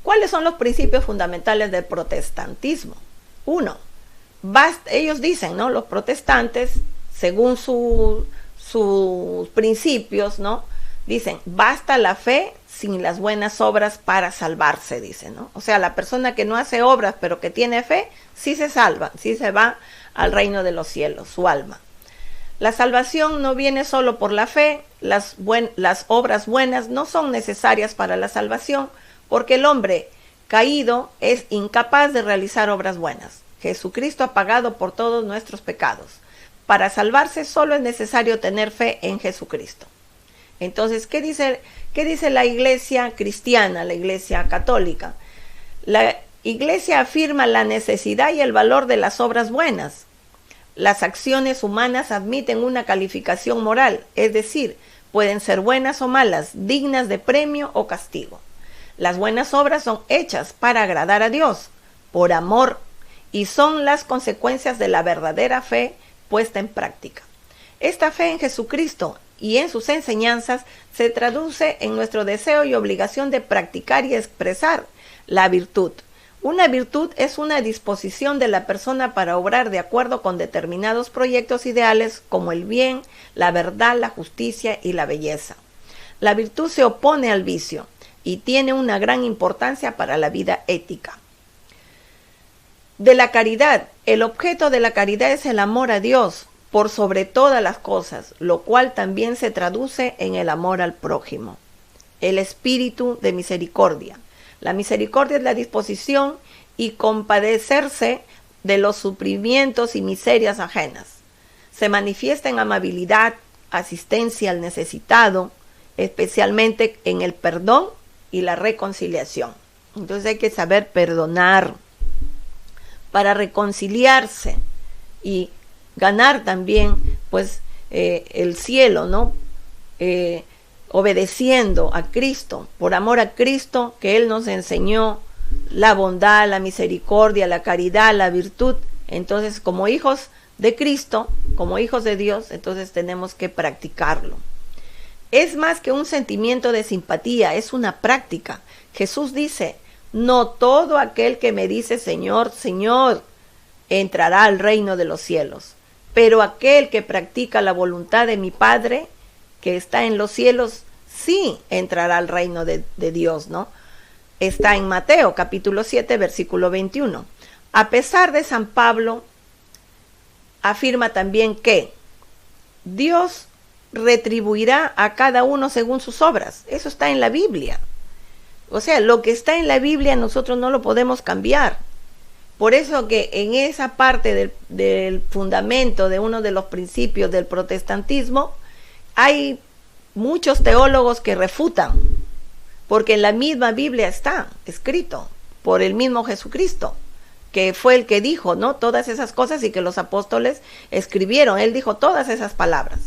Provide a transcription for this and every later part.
¿Cuáles son los principios fundamentales del protestantismo? Uno, ellos dicen, ¿no? Los protestantes, según sus principios, ¿no? Dicen, basta la fe sin las buenas obras para salvarse, dicen, ¿no? O sea, la persona que no hace obras pero que tiene fe, sí se salva, sí se va al reino de los cielos, su alma. La salvación no viene solo por la fe, las obras buenas no son necesarias para la salvación, porque el hombre caído es incapaz de realizar obras buenas. Jesucristo ha pagado por todos nuestros pecados. Para salvarse solo es necesario tener fe en Jesucristo. Entonces, ¿qué dice la iglesia cristiana, la iglesia católica? La iglesia afirma la necesidad y el valor de las obras buenas. Las acciones humanas admiten una calificación moral, es decir, pueden ser buenas o malas, dignas de premio o castigo. Las buenas obras son hechas para agradar a Dios, por amor, y son las consecuencias de la verdadera fe puesta en práctica. Esta fe en Jesucristo y en sus enseñanzas se traduce en nuestro deseo y obligación de practicar y expresar la virtud. Una virtud es una disposición de la persona para obrar de acuerdo con determinados proyectos ideales como el bien, la verdad, la justicia y la belleza. La virtud se opone al vicio y tiene una gran importancia para la vida ética. De la caridad, el objeto de la caridad es el amor a Dios por sobre todas las cosas, lo cual también se traduce en el amor al prójimo. El espíritu de misericordia. La misericordia es la disposición y compadecerse de los sufrimientos y miserias ajenas. Se manifiesta en amabilidad, asistencia al necesitado, especialmente en el perdón y la reconciliación. Entonces hay que saber perdonar para reconciliarse y ganar también pues el cielo, ¿no? Obedeciendo a Cristo, por amor a Cristo, que Él nos enseñó la bondad, la misericordia, la caridad, la virtud. Entonces, como hijos de Cristo, como hijos de Dios, entonces tenemos que practicarlo. Es más que un sentimiento de simpatía, es una práctica. Jesús dice, no todo aquel que me dice Señor, Señor, entrará al reino de los cielos, pero aquel que practica la voluntad de mi Padre, que está en los cielos, sí entrará al reino de Dios, ¿no? Está en Mateo, capítulo 7, versículo 21. A pesar de San Pablo, afirma también que Dios retribuirá a cada uno según sus obras. Eso está en la Biblia. O sea, lo que está en la Biblia nosotros no lo podemos cambiar. Por eso que en esa parte del fundamento de uno de los principios del protestantismo, hay muchos teólogos que refutan, porque en la misma Biblia está escrito por el mismo Jesucristo, que fue el que dijo, ¿no?, todas esas cosas y que los apóstoles escribieron. Él dijo todas esas palabras.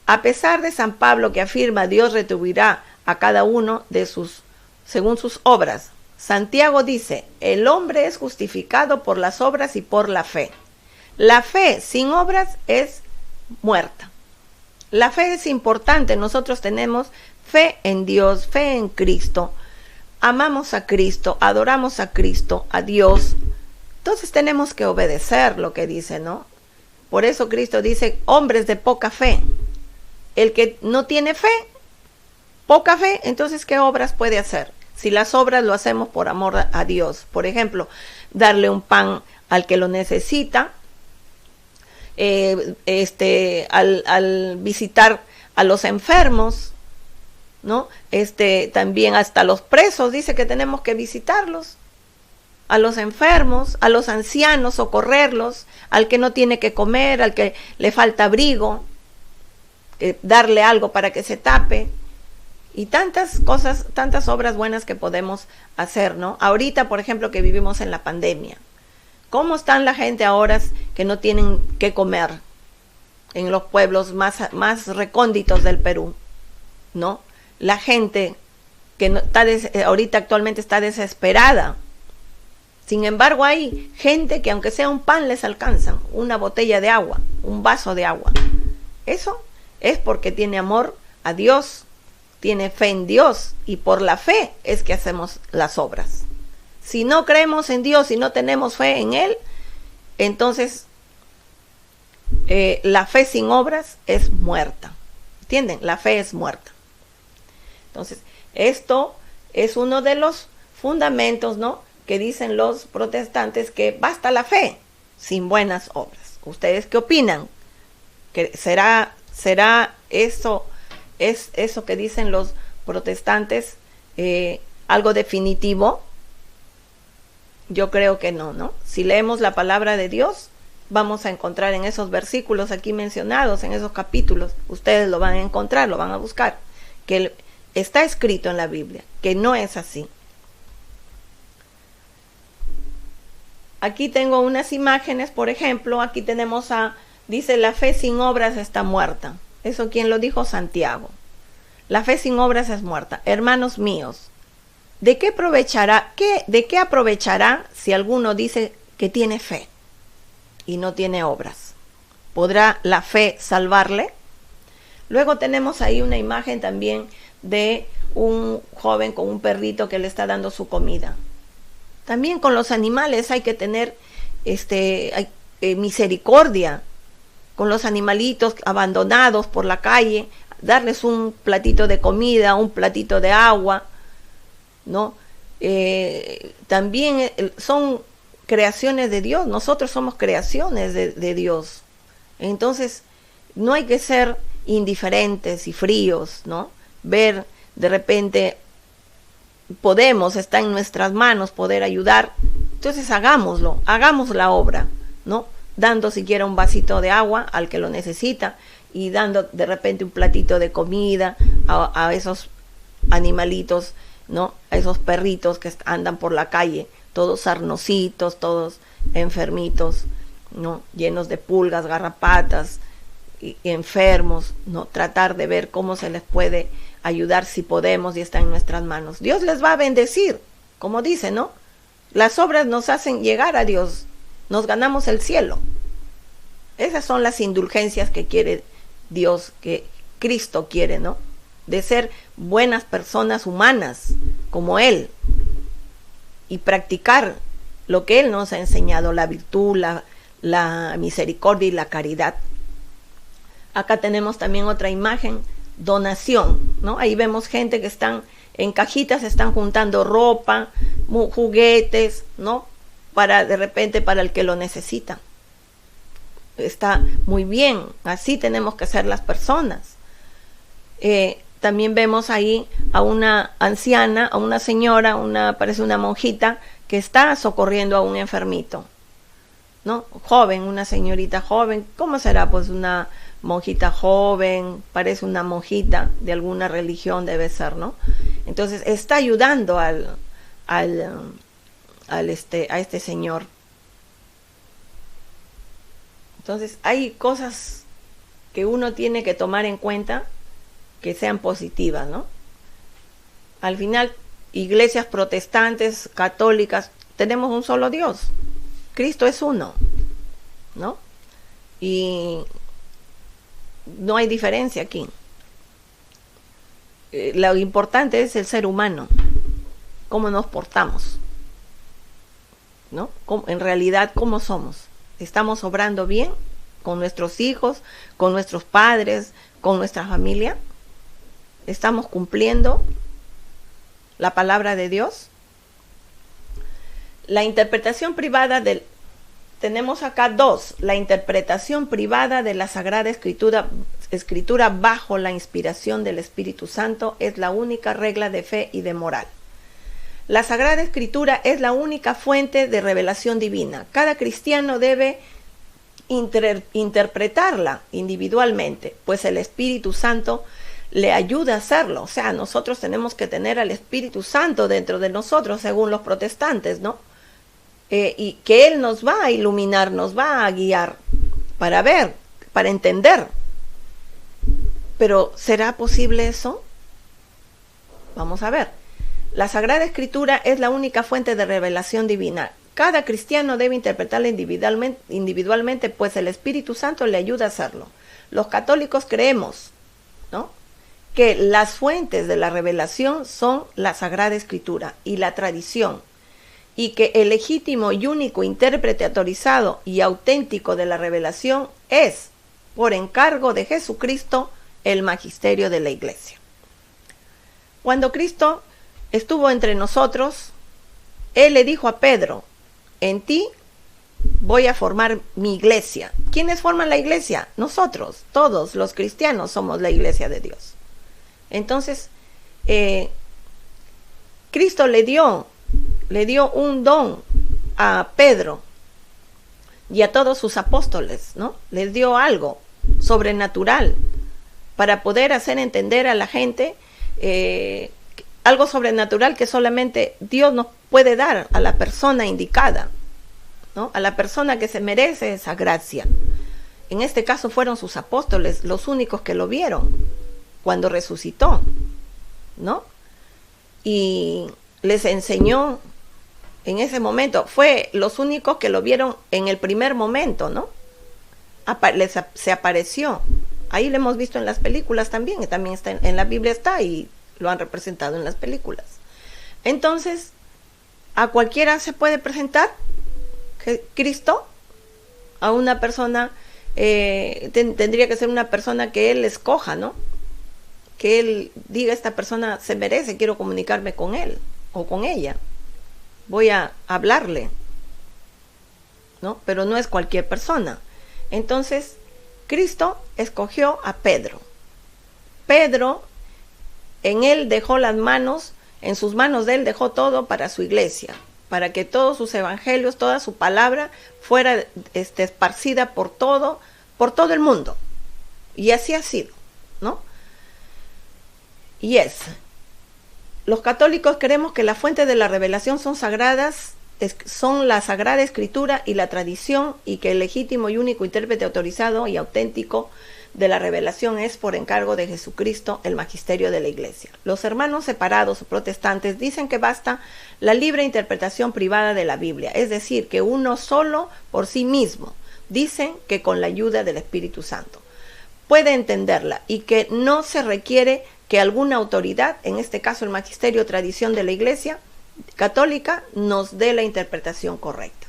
A pesar de San Pablo, que afirma Dios retribuirá a cada uno según sus obras, Santiago dice, el hombre es justificado por las obras y por la fe. La fe sin obras es muerta. La fe es importante. Nosotros tenemos fe en Dios, fe en Cristo. Amamos a Cristo, adoramos a Cristo, a Dios. Entonces tenemos que obedecer lo que dice, ¿no? Por eso Cristo dice, hombres de poca fe. El que no tiene fe, poca fe, entonces ¿qué obras puede hacer? Si las obras lo hacemos por amor a Dios. Por ejemplo, darle un pan al que lo necesita, al visitar a los enfermos, ¿no? También hasta los presos dice que tenemos que visitarlos, a los enfermos, a los ancianos, socorrerlos, al que no tiene que comer, al que le falta abrigo, darle algo para que se tape. Y tantas cosas, tantas obras buenas que podemos hacer, ¿no? Ahorita, por ejemplo, que vivimos en la pandemia. ¿Cómo están la gente ahora que no tienen que comer en los pueblos más recónditos del Perú, ¿no? La gente que ahorita actualmente está desesperada. Sin embargo, hay gente que aunque sea un pan les alcanzan, una botella de agua, un vaso de agua. Eso es porque tiene amor a Dios, tiene fe en Dios, y por la fe es que hacemos las obras. Si no creemos en Dios y no tenemos fe en Él, entonces la fe sin obras es muerta. ¿Entienden? La fe es muerta. Entonces, esto es uno de los fundamentos, ¿no?, que dicen los protestantes, que basta la fe sin buenas obras. ¿Ustedes qué opinan? ¿Que será eso, es eso que dicen los protestantes, algo definitivo? Yo creo que no, ¿no? Si leemos la palabra de Dios, vamos a encontrar en esos versículos aquí mencionados, en esos capítulos, ustedes lo van a encontrar, lo van a buscar, que está escrito en la Biblia, que no es así. Aquí tengo unas imágenes, por ejemplo, aquí tenemos dice, la fe sin obras está muerta. Eso quien lo dijo, Santiago. La fe sin obras es muerta. Hermanos míos, ¿de qué aprovechará si alguno dice que tiene fe y no tiene obras? ¿Podrá la fe salvarle? Luego tenemos ahí una imagen también de un joven con un perrito que le está dando su comida. También con los animales hay que tener misericordia con los animalitos abandonados por la calle, darles un platito de comida, un platito de agua, ¿no? También son creaciones de Dios, nosotros somos creaciones de Dios. Entonces, no hay que ser indiferentes y fríos, ¿no? Ver de repente, está en nuestras manos poder ayudar, entonces hagámoslo, hagamos la obra, ¿no? Dando siquiera un vasito de agua al que lo necesita, y dando de repente un platito de comida a esos animalitos, ¿no? A esos perritos que andan por la calle, todos sarnositos, todos enfermitos, ¿no? Llenos de pulgas, garrapatas, y enfermos, ¿no? Tratar de ver cómo se les puede ayudar si podemos y está en nuestras manos. Dios les va a bendecir, como dice, ¿no? Las obras nos hacen llegar a Dios, nos ganamos el cielo. Esas son las indulgencias que quiere Dios, que Cristo quiere, ¿no? De ser buenas personas humanas, como Él, y practicar lo que Él nos ha enseñado, la virtud, la misericordia y la caridad. Acá tenemos también otra imagen, donación, ¿no? Ahí vemos gente que están en cajitas, están juntando ropa, juguetes, ¿no? De repente para el que lo necesita. Está muy bien, así tenemos que ser las personas. También vemos ahí a una anciana, a una señora, parece una monjita, que está socorriendo a un enfermito, ¿no? Joven, una señorita joven. ¿Cómo será? Pues una monjita joven, parece una monjita de alguna religión, debe ser, ¿no? Entonces está ayudando a este señor. Entonces hay cosas que uno tiene que tomar en cuenta que sean positivas, ¿no? Al final, iglesias protestantes, católicas, tenemos un solo Dios. Cristo es uno, ¿no? Y no hay diferencia aquí. Lo importante es el ser humano, cómo nos portamos, ¿no? En realidad, ¿cómo somos? ¿Estamos obrando bien con nuestros hijos, con nuestros padres, con nuestra familia? ¿Estamos cumpliendo la palabra de Dios? La interpretación privada tenemos acá dos. La interpretación privada de la Sagrada Escritura bajo la inspiración del Espíritu Santo es la única regla de fe y de moral. La Sagrada Escritura es la única fuente de revelación divina. Cada cristiano debe interpretarla individualmente, pues el Espíritu Santo le ayuda a hacerlo. O sea, nosotros tenemos que tener al Espíritu Santo dentro de nosotros, según los protestantes, ¿no? Y que Él nos va a iluminar, nos va a guiar para ver, para entender. Pero ¿será posible eso? Vamos a ver. La Sagrada Escritura es la única fuente de revelación divina. Cada cristiano debe interpretarla individualmente, pues el Espíritu Santo le ayuda a hacerlo. Los católicos creemos, ¿no?, que las fuentes de la revelación son la Sagrada Escritura y la tradición, y que el legítimo y único intérprete autorizado y auténtico de la revelación es, por encargo de Jesucristo, el magisterio de la Iglesia. Cuando Cristo estuvo entre nosotros, Él le dijo a Pedro: en ti voy a formar mi iglesia. ¿Quiénes forman la iglesia? Nosotros, todos los cristianos somos la iglesia de Dios. Entonces, Cristo le dio un don a Pedro y a todos sus apóstoles, ¿no? Les dio algo sobrenatural para poder hacer entender a la gente algo sobrenatural que solamente Dios nos puede dar a la persona indicada, ¿no? A la persona que se merece esa gracia. En este caso fueron sus apóstoles los únicos que lo vieron cuando resucitó, ¿no? Y les enseñó en ese momento. Fue los únicos que lo vieron en el primer momento, ¿no? Se apareció. Ahí lo hemos visto en las películas también, y también está en la Biblia está, y lo han representado en las películas. Entonces, ¿a cualquiera se puede presentar Cristo? A una persona, tendría que ser una persona que Él escoja, ¿no? Que Él diga: esta persona se merece, quiero comunicarme con él o con ella, voy a hablarle, ¿no? Pero no es cualquier persona. Entonces, Cristo escogió a Pedro. Pedro, en él dejó las manos, en sus manos de él dejó todo para su iglesia, para que todos sus evangelios, toda su palabra fuera esparcida por todo el mundo. Y así ha sido, ¿no? Y los católicos creemos que la fuente de la revelación son sagradas, son la Sagrada Escritura y la tradición, y que el legítimo y único intérprete autorizado y auténtico de la revelación es, por encargo de Jesucristo, el magisterio de la Iglesia. Los hermanos separados o protestantes dicen que basta la libre interpretación privada de la Biblia, es decir, que uno solo por sí mismo, dicen que con la ayuda del Espíritu Santo, puede entenderla, y que no se requiere que alguna autoridad, en este caso el magisterio o tradición de la Iglesia católica, nos dé la interpretación correcta.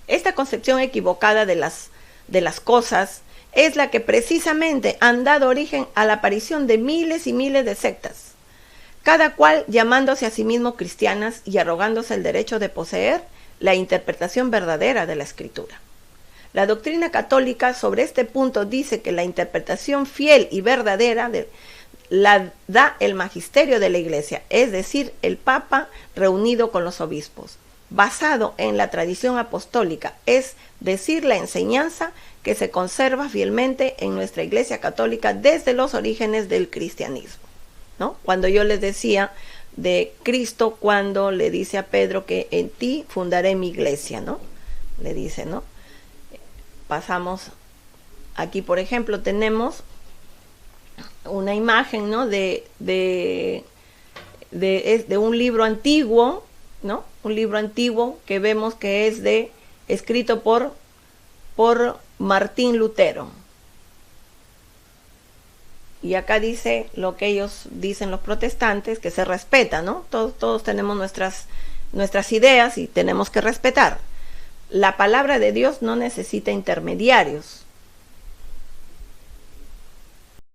Esta concepción equivocada de las cosas es la que precisamente han dado origen a la aparición de miles y miles de sectas, cada cual llamándose a sí mismo cristianas y arrogándose el derecho de poseer la interpretación verdadera de la Escritura. La doctrina católica sobre este punto dice que la interpretación fiel y verdadera la da el magisterio de la Iglesia, es decir, el Papa reunido con los obispos, basado en la tradición apostólica, es decir, la enseñanza que se conserva fielmente en nuestra Iglesia católica desde los orígenes del cristianismo, ¿no? Cuando yo les decía de Cristo, cuando le dice a Pedro que en ti fundaré mi iglesia, ¿no? Le dice, ¿no? Pasamos aquí, por ejemplo, tenemos una imagen, ¿no? de un libro antiguo, ¿no? Un libro antiguo que vemos que es escrito por Martín Lutero. Y acá dice lo que ellos dicen los protestantes, que se respeta, ¿no? Todos tenemos nuestras ideas y tenemos que respetar. La palabra de Dios no necesita intermediarios.